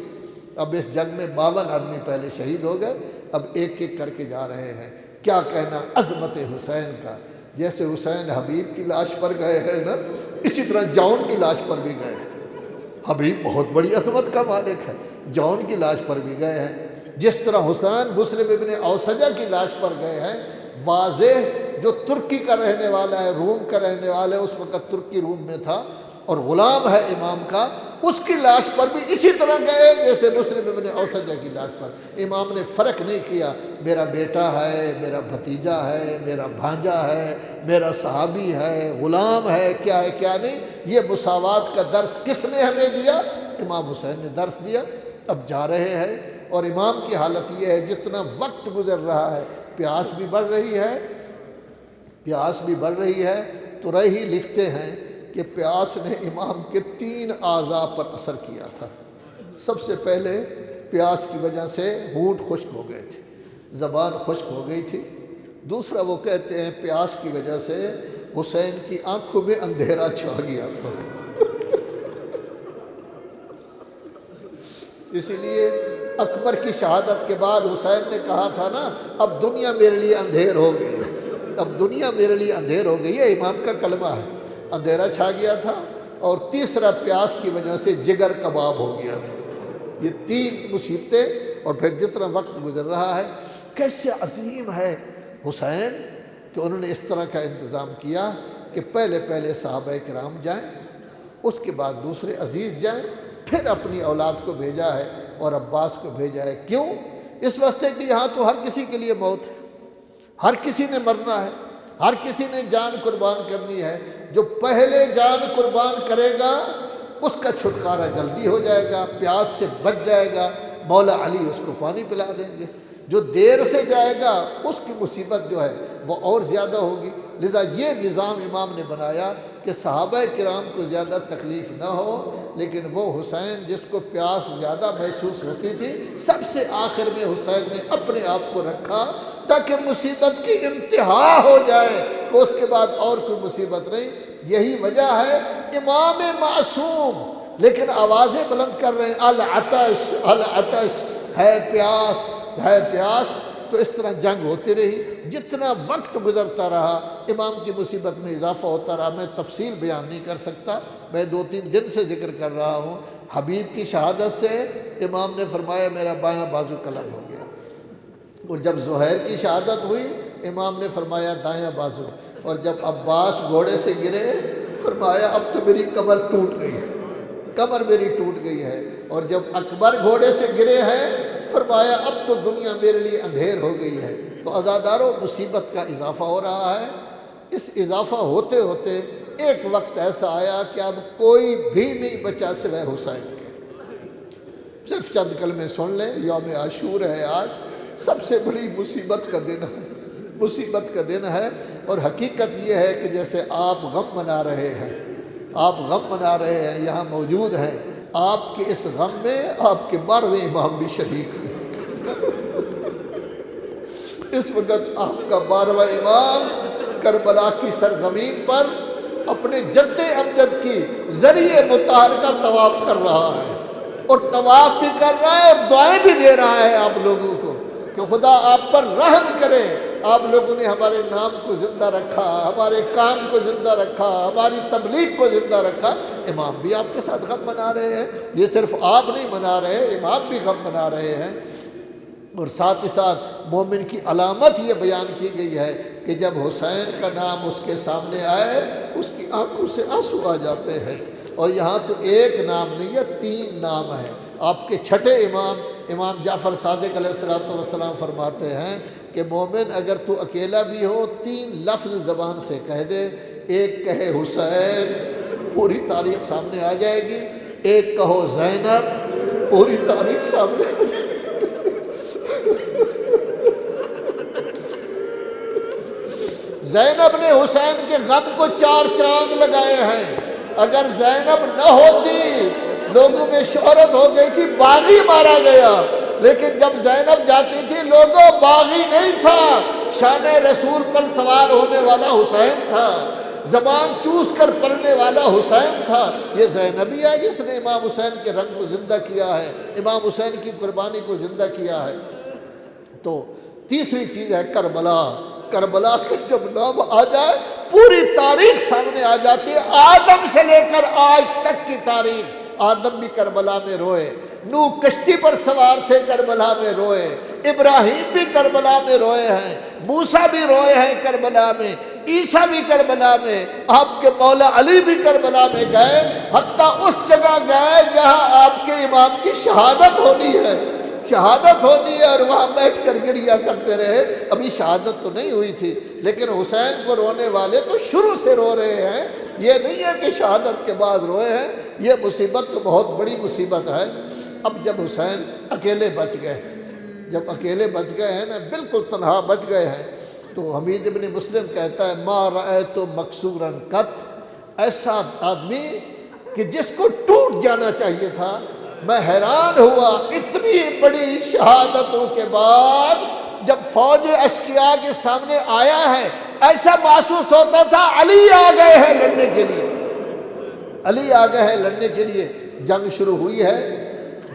اب اس جنگ میں 52 آدمی پہلے شہید ہو گئے، اب ایک ایک کر کے جا رہے ہیں۔ کیا کہنا عظمت حسین کا، جیسے حسین حبیب کی لاش پر گئے ہیں نا، اسی طرح جون کی لاش پر بھی گئے ہیں۔ حبیب بہت بڑی عظمت کا مالک ہے، جون کی لاش پر بھی گئے ہیں۔ جس طرح حسین مسلم ابن اوسجہ کی لاش پر گئے ہیں، واضح جو ترکی کا رہنے والا ہے، روم کا رہنے والا ہے، اس وقت ترکی روم میں تھا اور غلام ہے امام کا، اس کی لاش پر بھی اسی طرح گئے جیسے مسلم ابن اوسجہ کی لاش پر۔ امام نے فرق نہیں کیا، میرا بیٹا ہے، میرا بھتیجا ہے، میرا بھانجا ہے، میرا صحابی ہے، غلام ہے کیا نہیں۔ یہ مساوات کا درس کس نے ہمیں دیا؟ امام حسین نے درس دیا۔ اب جا رہے ہیں اور امام کی حالت یہ ہے، جتنا وقت گزر رہا ہے پیاس بھی بڑھ رہی ہے۔ ترہی لکھتے ہیں کہ پیاس نے امام کے 3 اعضاء پر اثر کیا تھا۔ سب سے پہلے پیاس کی وجہ سے ہونٹ خشک ہو گئے تھے، زبان خشک ہو گئی تھی۔ دوسرا وہ کہتے ہیں پیاس کی وجہ سے حسین کی آنکھوں میں اندھیرا چھا گیا تھا، اسی لیے اکبر کی شہادت کے بعد حسین نے کہا تھا نا، اب دنیا میرے لیے اندھیر ہو گئی ہے، اب دنیا میرے لیے اندھیر ہو گئی ہے۔ امام کا کلمہ ہے، اندھیرا چھا گیا تھا۔ اور تیسرا پیاس کی وجہ سے جگر کباب ہو گیا تھا۔ یہ 3 مصیبتیں، اور پھر جتنا وقت گزر رہا ہے۔ کیسے عظیم ہے حسین کہ انہوں نے اس طرح کا انتظام کیا کہ پہلے صحابہ کرام جائیں، اس کے بعد دوسرے عزیز جائیں، پھر اپنی اولاد کو بھیجا ہے اور عباس کو بھیجا ہے۔ کیوں؟ اس واسطے کہ یہاں تو ہر کسی کے لیے موت ہے، ہر کسی نے مرنا ہے، ہر کسی نے جان قربان کرنی ہے۔ جو پہلے جان قربان کرے گا اس کا چھٹکارا جلدی ہو جائے گا، پیاس سے بچ جائے گا، مولا علی اس کو پانی پلا دیں گے۔ جو دیر سے جائے گا اس کی مصیبت جو ہے وہ اور زیادہ ہوگی۔ لذا یہ نظام امام نے بنایا کہ صحابہ کرام کو زیادہ تکلیف نہ ہو، لیکن وہ حسین جس کو پیاس زیادہ محسوس ہوتی تھی، سب سے آخر میں حسین نے اپنے آپ کو رکھا تاکہ مصیبت کی انتہا ہو جائے تو اس کے بعد اور کوئی مصیبت نہیں۔ یہی وجہ ہے امام معصوم لیکن آوازیں بلند کر رہے ہیں، العطش العطش، ہے پیاس ہے پیاس۔ تو اس طرح جنگ ہوتی رہی، جتنا وقت گزرتا رہا امام کی مصیبت میں اضافہ ہوتا رہا۔ میں تفصیل بیان نہیں کر سکتا، میں 2-3 دن سے ذکر کر رہا ہوں۔ حبیب کی شہادت سے امام نے فرمایا میرا بایاں بازو قلم ہو گیا، اور جب زہیر کی شہادت ہوئی امام نے فرمایا دایاں بازو، اور جب عباس گھوڑے سے گرے فرمایا اب تو میری کمر ٹوٹ گئی ہے، کمر میری ٹوٹ گئی ہے۔ اور جب اکبر گھوڑے سے گرے ہیں فرمایا اب تو دنیا میرے لیے اندھیر ہو گئی ہے۔ تو عزاداروں، مصیبت کا اضافہ ہو رہا ہے۔ اس اضافہ ہوتے ہوتے ایک وقت ایسا آیا کہ اب کوئی بھی نہیں بچا سوائے حسین کے۔ صرف چند کلمے سن لیں، یوم عاشور ہے آج، سب سے بڑی مصیبت کا دن ہے، مصیبت کا دن ہے۔ اور حقیقت یہ ہے کہ جیسے آپ غم منا رہے ہیں، آپ غم منا رہے ہیں، یہاں موجود ہیں، آپ کے اس غم میں آپ کے 12ویں امام بھی شریک ہیں۔ اس وقت آپ کا 12واں امام کربلا کی سرزمین پر اپنے جد امجد کی ذریعہ مطہر کا طواف کر رہا ہے، اور طواف بھی کر رہا ہے اور دعائیں بھی دے رہا ہے آپ لوگوں کو کہ خدا آپ پر رحم کرے، آپ لوگوں نے ہمارے نام کو زندہ رکھا، ہمارے کام کو زندہ رکھا، ہماری تبلیغ کو زندہ رکھا۔ امام بھی آپ کے ساتھ غم منا رہے ہیں، یہ صرف آپ نہیں منا رہے، امام بھی غم منا رہے ہیں۔ اور ساتھ ہی ساتھ مومن کی علامت یہ بیان کی گئی ہے کہ جب حسین کا نام اس کے سامنے آئے اس کی آنکھوں سے آنسو آ جاتے ہیں۔ اور یہاں تو ایک نام نہیں ہے، 3 نام ہیں۔ آپ کے چھٹے امام، امام جعفر صادق علیہ السلام فرماتے ہیں کہ مومن اگر تو اکیلا بھی ہو 3 لفظ زبان سے کہہ دے، ایک کہے حسین، پوری تاریخ سامنے آ جائے گی، ایک کہو زینب، پوری تاریخ سامنے آ جائے گی۔ زینب نے حسین کے غم کو 4 چاند لگائے ہیں۔ اگر زینب نہ ہوتی لوگوں میں شہرت ہو گئی تھی باغی مارا گیا، لیکن جب زینب جاتی تھی لوگوں باغی نہیں تھا، شان رسول پر سوار ہونے والا حسین تھا، زبان چوس کر پڑھنے والا حسین تھا۔ یہ زینبی ہے جس نے امام حسین کے رنگ کو زندہ کیا ہے، امام حسین کی قربانی کو زندہ کیا ہے۔ تو تیسری چیز ہے کربلا۔ کربلا کا جب نام آ جائے پوری تاریخ سامنے آ جاتی ہے، آدم سے لے کر آج تک کی تاریخ۔ آدم بھی کربلا میں روئے، نوح کشتی پر سوار تھے کربلا میں روئے، ابراہیم بھی کربلا میں روئے ہیں، موسیٰ بھی روئے ہیں کربلا میں، عیسیٰ بھی کربلا میں، آپ کے مولا علی بھی کربلا میں گئے، حتیٰ اس جگہ گئے جہاں آپ کے امام کی شہادت ہونی ہے، شہادت ہونی ہے، اور وہاں بیٹھ کر گریہ کرتے رہے۔ ابھی شہادت تو نہیں ہوئی تھی، لیکن حسین کو رونے والے تو شروع سے رو رہے ہیں، یہ نہیں ہے کہ شہادت کے بعد روئے ہیں۔ یہ مصیبت تو بہت بڑی مصیبت ہے۔ اب جب حسین اکیلے بچ گئے، جب اکیلے بچ گئے ہیں نا، بالکل تنہا بچ گئے ہیں، تو حمید ابن مسلم کہتا ہے ما رأیت مکسورا قط، ایسا آدمی کہ جس کو ٹوٹ جانا چاہیے تھا، میں حیران ہوا اتنی بڑی شہادتوں کے بعد جب فوج اشقیاء کے سامنے آیا ہے ایسا محسوس ہوتا تھا علی آ گئے ہیں لڑنے کے لیے، علی آ گئے ہیں لڑنے کے لیے۔ جنگ شروع ہوئی ہے۔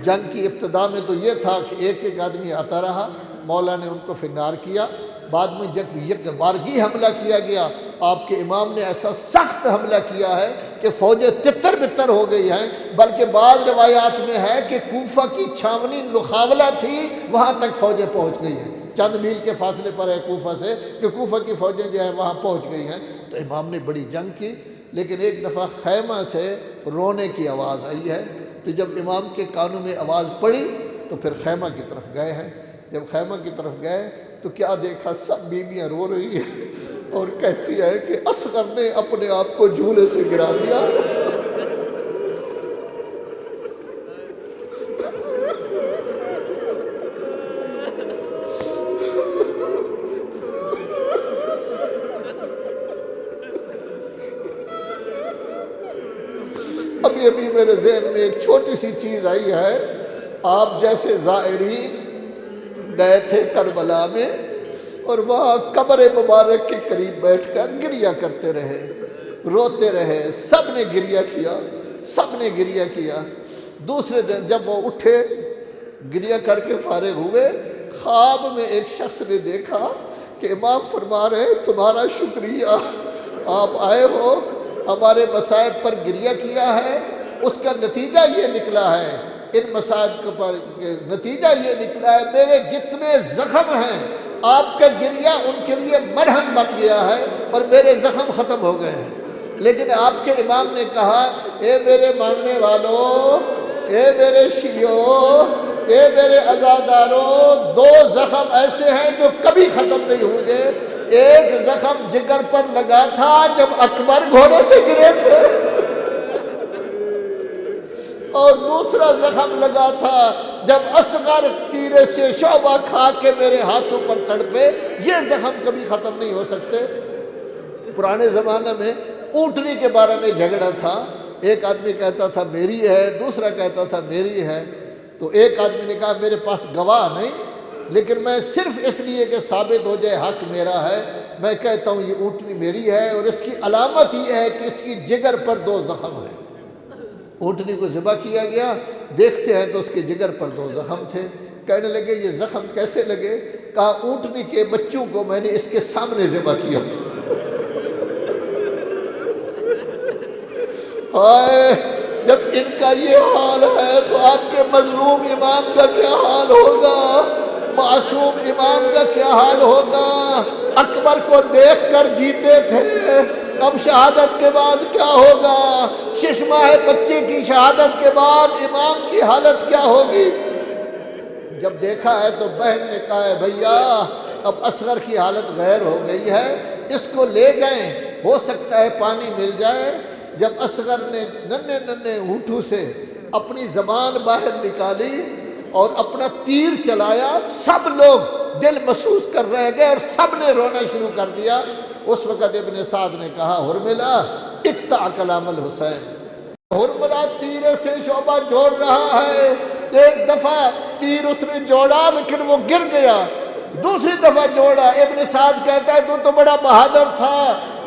جنگ کی ابتدا میں تو یہ تھا کہ ایک ایک آدمی آتا رہا، مولا نے ان کو فنار کیا، بعد میں جب یک بارگی حملہ کیا گیا، آپ کے امام نے ایسا سخت حملہ کیا ہے کہ فوجیں تتر بتر ہو گئی ہیں، بلکہ بعض روایات میں ہے کہ کوفہ کی چھاونی لخاولہ تھی، وہاں تک فوجیں پہنچ گئی ہیں، چند میل کے فاصلے پر ہے کوفہ سے، کہ کوفہ کی فوجیں جو ہیں وہاں پہنچ گئی ہیں۔ تو امام نے بڑی جنگ کی، لیکن ایک دفعہ خیمہ سے رونے کی آواز آئی ہے، تو جب امام کے کانوں میں آواز پڑی تو پھر خیمہ کی طرف گئے ہیں۔ جب خیمہ کی طرف گئے تو کیا دیکھا، سب بیویاں رو رہی ہیں اور کہتی ہے کہ اصغر نے اپنے آپ کو جھولے سے گرا دیا۔ ابھی میرے ذہن میں ایک چھوٹی سی چیز آئی ہے، آپ جیسے زائرین گئے تھے کربلا میں اور وہاں قبر مبارک کے قریب بیٹھ کر گریہ کرتے رہے، روتے رہے، سب نے گریہ کیا، سب نے گریہ کیا۔ دوسرے دن جب وہ اٹھے گریہ کر کے فارغ ہوئے، خواب میں ایک شخص نے دیکھا کہ امام فرما رہے تمہارا شکریہ، آپ آئے ہو، ہمارے مصائب پر گریہ کیا ہے، اس کا نتیجہ یہ نکلا ہے، ان مصائب پر نتیجہ یہ نکلا ہے میرے جتنے زخم ہیں آپ کا گریہ ان کے لیے مرہم بن گیا ہے اور میرے زخم ختم ہو گئے ہیں۔ لیکن آپ کے امام نے کہا اے میرے ماننے والوں، اے میرے شیعوں، اے میرے عزاداروں، دو زخم ایسے ہیں جو کبھی ختم نہیں ہوں گے۔ ایک زخم جگر پر لگا تھا جب اکبر گھوڑے سے گرے تھے، اور دوسرا زخم لگا تھا جب اصغر تیرے سے شعبہ کھا کے میرے ہاتھوں پر تڑپے۔ یہ زخم کبھی ختم نہیں ہو سکتے۔ پرانے زمانے میں اونٹنی کے بارے میں جھگڑا تھا، ایک آدمی کہتا تھا میری ہے، دوسرا کہتا تھا میری ہے۔ تو ایک آدمی نے کہا میرے پاس گواہ نہیں، لیکن میں صرف اس لیے کہ ثابت ہو جائے حق میرا ہے، میں کہتا ہوں یہ اونٹنی میری ہے، اور اس کی علامت یہ ہے کہ اس کی جگر پر 2 زخم ہیں۔ اونٹنی کو ذبح کیا گیا، دیکھتے ہیں تو اس کے جگر پر 2 زخم تھے۔ کہنے لگے یہ زخم کیسے لگے؟ کہا اونٹنی کے بچوں کو میں نے اس کے سامنے ذبح کیا تھا۔ ہائے، جب ان کا یہ حال ہے تو آپ کے مظلوم امام کا کیا حال ہوگا؟ معصوم امام کا کیا حال ہوگا؟ اکبر کو دیکھ کر جیتے تھے، اب شہادت کے بعد کیا ہوگا؟ 6 ماہ بچے کی شہادت کے بعد امام کی حالت کیا ہوگی؟ جب دیکھا ہے تو بہن نے کہا ہے بھیا اب اصغر کی حالت غیر ہو گئی ہے، اس کو لے جائیں، ہو سکتا ہے پانی مل جائے۔ جب اصغر نے ننھے ہونٹوں سے اپنی زبان باہر نکالی اور اپنا تیر چلایا، سب لوگ دل محسوس کر رہ گئے اور سب نے رونا شروع کر دیا۔ اس وقت ابن سعد نے کہا حرملہ اقطع کلام الحسین، حرملہ تیر سے شعبہ جوڑ رہا ہے۔ ایک دفعہ تیر اس نے جوڑا لیکن وہ گر گیا، دوسری دفعہ جوڑا۔ ابن سعد کہتا ہے تو بڑا بہادر تھا۔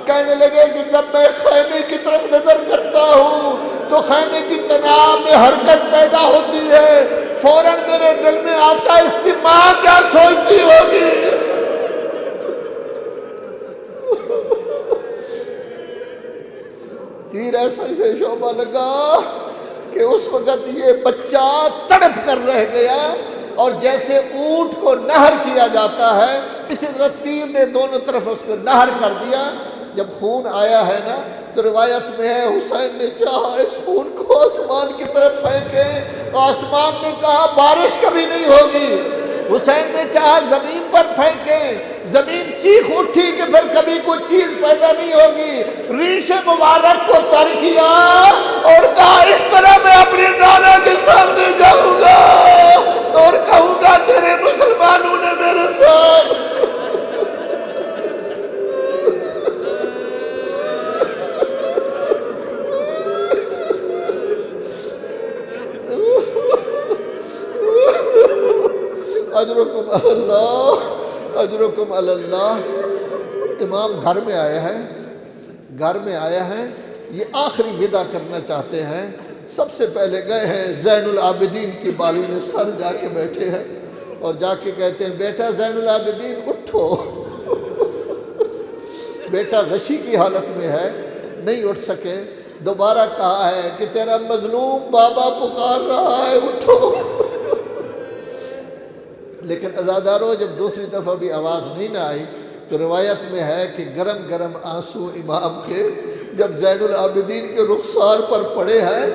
کہنے لگے کہ جب میں خیمے کی طرف نظر کرتا ہوں تو خیمے کی تناب میں حرکت پیدا ہوتی ہے، فوراً میرے دل میں آتا ہے اس کی ماں کیا سوچتی ہوگی۔ تیر ایسا سے شعبہ لگا کہ اس وقت یہ بچہ تڑپ کر رہ گیا، اور جیسے اونٹ کو نہر کیا جاتا ہے اسی طرح تیر نے دونوں طرف اس کو نہر کر دیا۔ جب خون آیا ہے نا تو روایت میں ہے حسین نے چاہا اس خون کو آسمان کی طرف پھینکے، آسمان نے کہا بارش کبھی نہیں ہوگی۔ حسین نے چاہا زمین پر پھینکے، زمین چیخ اٹھی کہ پھر کبھی کوئی چیز پیدا نہیں ہوگی۔ ریش مبارک کو تر کیا اور کہا اس طرح میں اپنے نانا کے سامنے جاؤں گا اور کہوں گا تیرے مسلمانوں نے میرے ساتھ۔ اجرکم اللہ، اجرکم اللہ۔ امام گھر میں آئے ہیں، گھر میں آیا ہے، یہ آخری وداع کرنا چاہتے ہیں۔ سب سے پہلے گئے ہیں زین العابدین کی بالی میں سر جا کے بیٹھے ہیں اور جا کے کہتے ہیں بیٹا زین العابدین اٹھو۔ بیٹا غشی کی حالت میں ہے، نہیں اٹھ سکے۔ دوبارہ کہا ہے کہ تیرا مظلوم بابا پکار رہا ہے، اٹھو۔ لیکن عزاداروں جب دوسری دفعہ بھی آواز نہیں نہ آئی تو روایت میں ہے کہ گرم گرم آنسو امام کے جب زین العابدین کے رخسار پر پڑے ہیں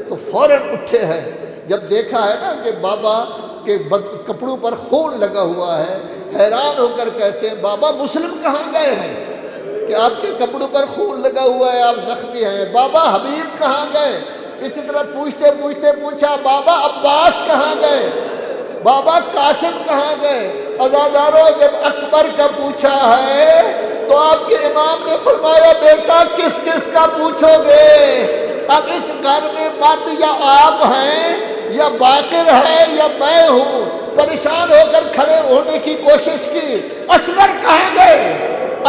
تو فوراً اٹھے ہیں۔ جب دیکھا ہے نا کہ بابا کے کپڑوں پر خون لگا ہوا ہے، حیران ہو کر کہتے ہیں بابا مسلم کہاں گئے ہیں کہ آپ کے کپڑوں پر خون لگا ہوا ہے، آپ زخمی ہیں؟ بابا حبیب کہاں گئے؟ اسی طرح پوچھتے پوچھتے پوچھا بابا عباس کہاں گئے، بابا قاسم کہاں گئے؟ عزاداروں جب اکبر کا پوچھا ہے تو آپ کے امام نے فرمایا بیٹا کس کس کا پوچھو گے؟ اب اس گھر میں مرد یا آپ ہیں یا باقر ہے یا میں ہوں۔ پریشان ہو کر کھڑے ہونے کی کوشش کی، اصغر کہاں گئے؟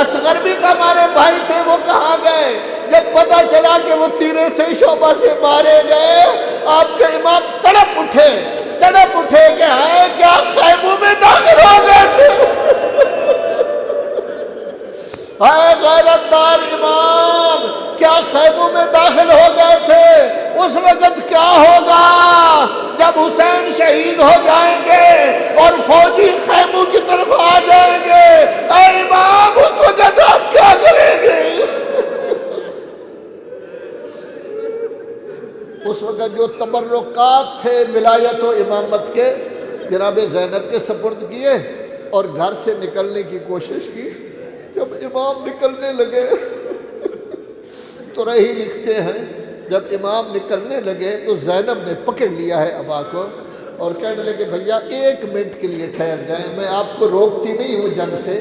اصغر بھی تو ہمارے بھائی تھے، وہ کہاں گئے؟ جب پتہ چلا کہ وہ تیرے سے شعبہ سے مارے گئے، آپ کے امام تڑپ اٹھے کہ ہیں کیا خیموں میں داخل ہو گئے تھے؟ اے غیرت دار امام، کیا خیموں میں داخل ہو گئے تھے؟ اس وقت کیا ہوگا جب حسین شہید ہو جائیں گے اور فوجی خیموں کی طرف آ جائیں گے؟ اے امام اس وقت آپ کیا کریں گے؟ اس وقت جو تبرکات تھے ولایت و امامت کے جناب زینب کے سپرد کیے اور گھر سے نکلنے کی کوشش کی۔ جب امام نکلنے لگے تو رہی لکھتے ہیں جب امام نکلنے لگے تو زینب نے پکڑ لیا ہے ابا کو اور کہنے لگے بھیا 1 منٹ کے لیے ٹھہر جائیں، میں آپ کو روکتی نہیں ہوں جنگ سے،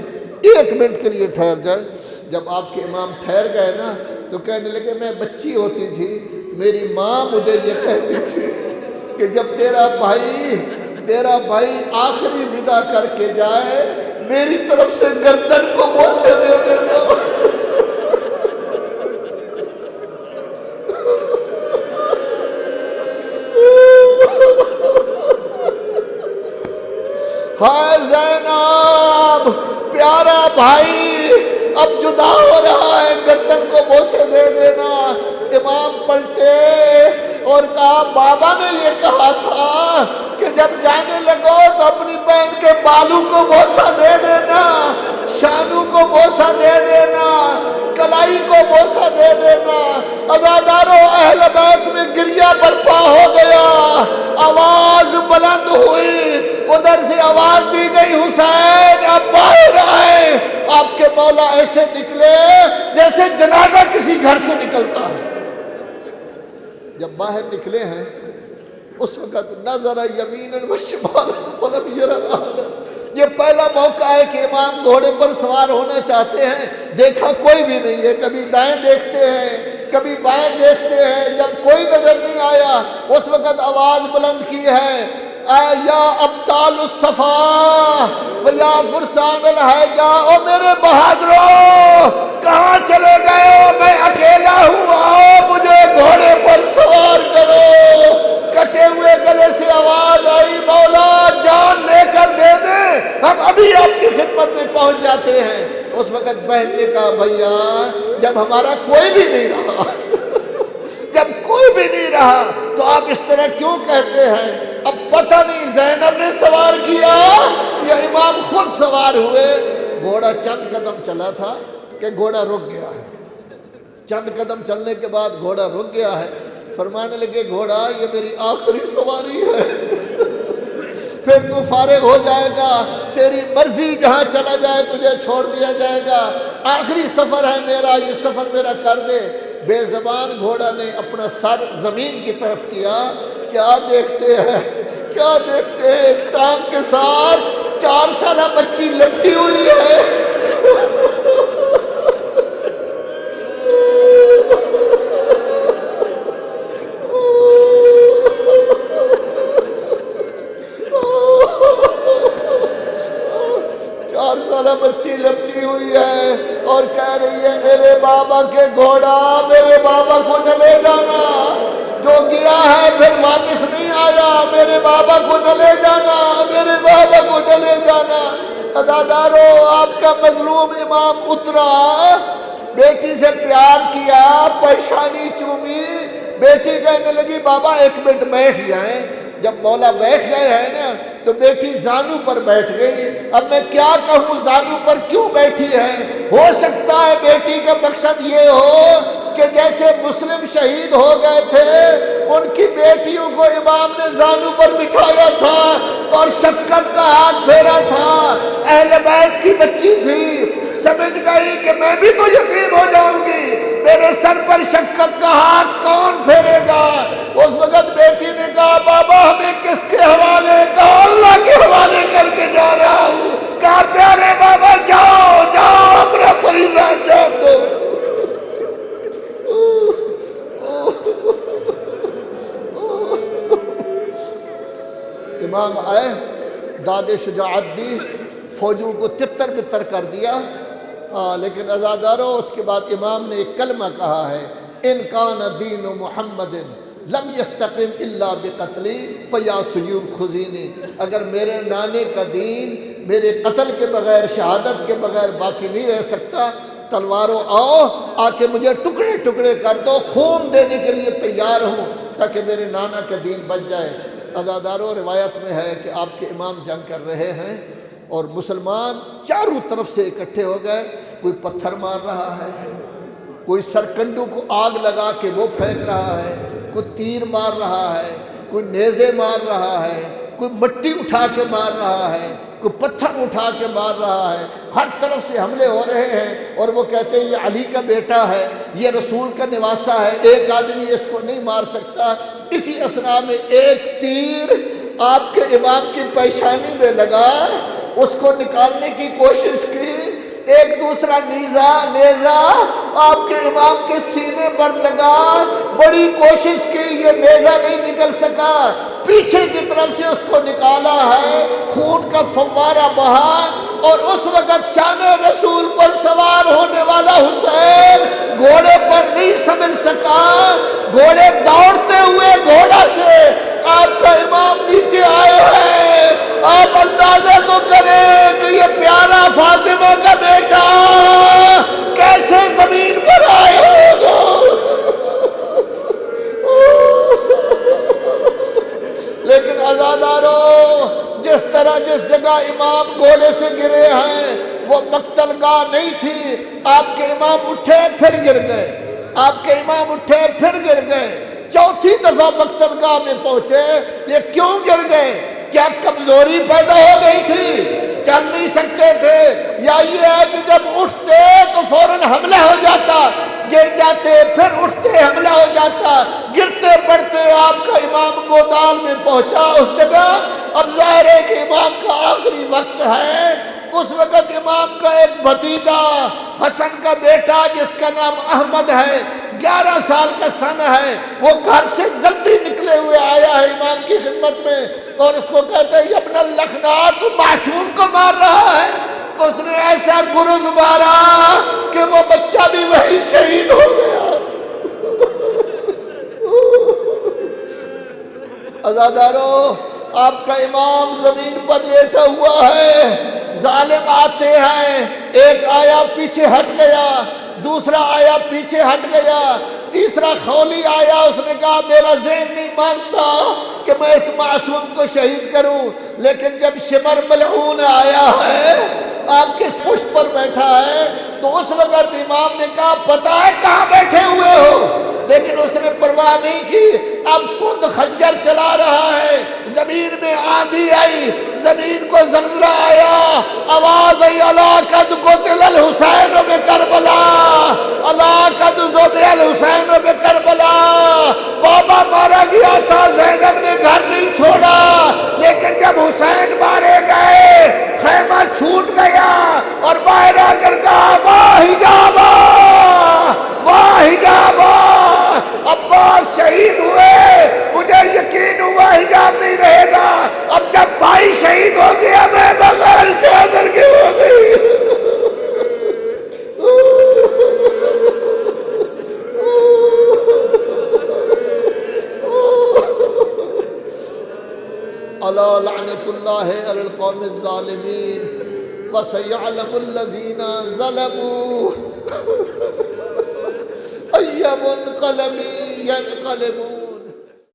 1 منٹ کے لیے ٹھہر جائیں۔ جب آپ کے امام ٹھہر گئے نا تو کہنے لگے میں بچی ہوتی تھی، میری ماں مجھے یہ کہتی تھی کہ جب تیرا بھائی آخری ودا کر کے جائے میری طرف سے گردن کو بوسے دے دینا۔ ہائے زینب، پیارا بھائی اب جدا ہو رہا ہے، گردن کو بوسے دے دینا۔ امام پلٹے اور کہا بابا نے یہ کہا تھا کہ جب جانے لگو تو اپنی بہن کے بالوں کو بوسہ دے دینا، شانوں کو بوسہ دے دینا، کلائی کو بوسہ دے دینا۔ عزاداروں اہل بیت میں گریہ برپا ہو گیا، آواز بلند ہوئی، ادھر سے آواز دی گئی حسین اب باہر آئے۔ آپ کے مولا ایسے نکلے جیسے جنازہ کسی گھر سے نکلتا ہے۔ جب باہر نکلے ہیں اس وقت نظر یمین و شمال فلم یرى، یہ پہلا موقع ہے کہ امام گھوڑے پر سوار ہونا چاہتے ہیں، دیکھا کوئی بھی نہیں ہے، کبھی دائیں دیکھتے ہیں کبھی بائیں دیکھتے ہیں، جب کوئی نظر نہیں آیا اس وقت آواز بلند کی ہے یا ابطال الصفا و یا فرسان الحجا، او میرے بہادروں کہاں چلے گئے ہو؟ میں اکیلا ہوں، آؤ مجھے گھوڑے پر سوار کرو۔ کٹے ہوئے گلے سے آواز آئی مولا جان لے کر دے دیں، ہم ابھی آپ کی خدمت میں پہنچ جاتے ہیں۔ اس وقت بہن نے کہا بھیا جب ہمارا کوئی بھی نہیں رہا جب کوئی بھی نہیں رہا تو آپ اس طرح کیوں کہتے ہیں؟ اب پتہ نہیں زینب نے سوار کیا یا امام خود سوار ہوئے۔ گھوڑا چند قدم چلا تھا کہ گھوڑا رک گیا ہے، چند قدم چلنے کے بعد گھوڑا رک گیا ہے۔ فرمانے لگے گھوڑا یہ میری آخری سواری ہے، پھر تو فارغ ہو جائے گا، تیری مرضی جہاں چلا جائے تجھے چھوڑ دیا جائے گا، آخری سفر ہے میرا، یہ سفر میرا کر دے۔ بے زبان گھوڑا نے اپنا سر زمین کی طرف کیا، کیا دیکھتے ہیں ایک ٹانگ کے ساتھ 4 سالہ بچی لپٹی ہوئی ہے۔ بچی لپٹی ہوئی ہے اور کہہ رہی ہے میرے بابا کے گھوڑا، میرے بابا کو نہ لے جانا، جو گیا ہے پھر واپس نہیں آیا، میرے بابا کو نہ لے جانا، میرے بابا کو نہ لے جانا۔ عزادارو آپ کا مظلوم امام اترا، بیٹی سے پیار کیا، پیشانی چومی، بیٹی کہنے لگی بابا 1 منٹ بیٹھ جائیں۔ جب مولا بیٹھ گئے ہیں نا تو بیٹی زانو پر بیٹھ گئی۔ اب میں کیا کہوں زانو پر کیوں بیٹھی ہے؟ ہو سکتا ہے بیٹی کا مقصد یہ ہو کہ جیسے مسلم شہید ہو گئے تھے ان کی بیٹیوں کو امام نے زانو پر بٹھایا تھا اور شفقت کا ہاتھ پھیرا تھا، اہل بیت کی بچی تھی، سمجھ گئی کہ میں بھی تو یتیم ہو جاؤں گی، میرے سر پر شفقت کا ہاتھ کون پھیرے گا؟ اس وقت بیٹی نے کہا بابا ہمیں کس کے حوالے؟ کہا اللہ کے حوالے کر کے جا رہا ہوں۔ کہا پیارے بابا جاؤ جاؤ اپنا فریضہ انجام دو۔ امام آئے، داد شجاعت دی، فوجوں کو تتر بتر کر دیا، لیکن عزاداروں اس کے بعد امام نے ایک کلمہ کہا ہے ان کان دین محمد لم یستقم الا بقتلی فیا سیوف خزینی، اگر میرے نانے کا دین میرے قتل کے بغیر، شہادت کے بغیر باقی نہیں رہ سکتا، تلواروں آؤ آ کے مجھے ٹکڑے ٹکڑے کر دو، خون دینے کے لیے تیار ہوں تاکہ میرے نانا کا دین بچ جائے۔ عزاداروں روایت میں ہے کہ آپ کے امام جنگ کر رہے ہیں اور مسلمان چاروں طرف سے اکٹھے ہو گئے، کوئی پتھر مار رہا ہے، کوئی سرکنڈوں کو آگ لگا کے وہ پھینک رہا ہے، کوئی تیر مار رہا ہے، کوئی نیزے مار رہا ہے، کوئی مٹی اٹھا کے مار رہا ہے، کوئی پتھر اٹھا کے مار رہا ہے، ہر طرف سے حملے ہو رہے ہیں، اور وہ کہتے ہیں یہ علی کا بیٹا ہے، یہ رسول کا نواسہ ہے، ایک آدمی اس کو نہیں مار سکتا۔ اسی اسنا میں ایک تیر آپ کے امام کی پیشانی میں لگا، اس کو نکالنے کی کوشش کی، ایک دوسرا نیزہ آپ کے امام کے سینے پر لگا، بڑی کوشش کی، یہ نیزہ نہیں نکل سکا، پیچھے کی طرف سے اس کو نکالا ہے، خون کا فوارہ بہا، اور اس وقت شان رسول پر سوار ہونے والا حسین گھوڑے پر نہیں سنبھل سکا، گھوڑے دوڑتے ہوئے گھوڑا سے آپ کا امام نیچے آئے ہیں۔ آپ اندازہ تو کریں کہ یہ پیارا فاطمہ کا بیٹا کیسے زمین پر آیا ہوگا۔ لیکن عزادارو، جس طرح جس جگہ امام گھوڑے سے گرے ہیں وہ مقتل گاہ نہیں تھی، آپ کے امام اٹھے پھر گر گئے، آپ کے امام اٹھے پھر گر گئے، چوتھی دفعہ مقتل گاہ میں پہنچے۔ یہ کیوں گر گئے؟ کیا کمزوری پیدا ہو گئی تھی؟ چل نہیں سکتے تھے؟ یا یہ ہے کہ جب اٹھتے تو فوراً حملہ ہو جاتا، گر جاتے پھر اٹھتے حملہ ہو جاتا، گرتے پڑتے آپ کا امام گودال میں پہنچا اس جگہ۔ اب ظاہر ہے کہ امام کا آخری وقت ہے۔ اس وقت امام کا ایک بھتیجا حسن کا بیٹا جس کا نام احمد ہے، 11 سال کا سن ہے، وہ گھر سے جلدی نکلے ہوئے آیا ہے امام کی خدمت میں، اور اس کو کہتے ہیں ابن اللخنا تو معصوم کو مار رہا ہے۔ اس نے ایسا گرز مارا کہ وہ بچہ بھی وہی شہید ہو گیا۔ عزادارو، آپ کا امام زمین پر لیٹا ہوا ہے، ظالم آتے ہیں، ایک آیا پیچھے ہٹ گیا، دوسرا آیا پیچھے ہٹ گیا، تیسرا خولی آیا، اس نے کہا میرا ذہن نہیں مانتا کہ میں اس معصوم کو شہید کروں، لیکن جب شمر ملعون آیا ہے آپ کے پشت پر بیٹھا ہے تو اس وقت امام نے کہا پتہ ہے کہاں بیٹھے ہوئے ہو، لیکن اس نے پرواہ نہیں کی۔ اب خود خنجر چلا رہا ہے، زمین میں آندھی آئی، زمین کو زلزلہ آیا، آواز آئی الا قد قتل الحسین بکربلا، الا قد ذبح الحسین بکربلا۔ بابا مارا گیا تھا، زینب نے گھر نہیں چھوڑا، لیکن جب حسین مارے گئے خیمہ چھوٹ گیا اور باہر آ کر کہا واہ حجابا واہ حجابا، عباس شہید ہوئے، مجھے یقین ہوا حجاب نہیں رہے گا، اب جب بھائی شہید ہو گیا میں بغیر چادر کے ہو گئی۔ الا لعنت اللہ علی القوم الظالمین وسيعلم الذين ظلموا أي منقلب ينقلبون۔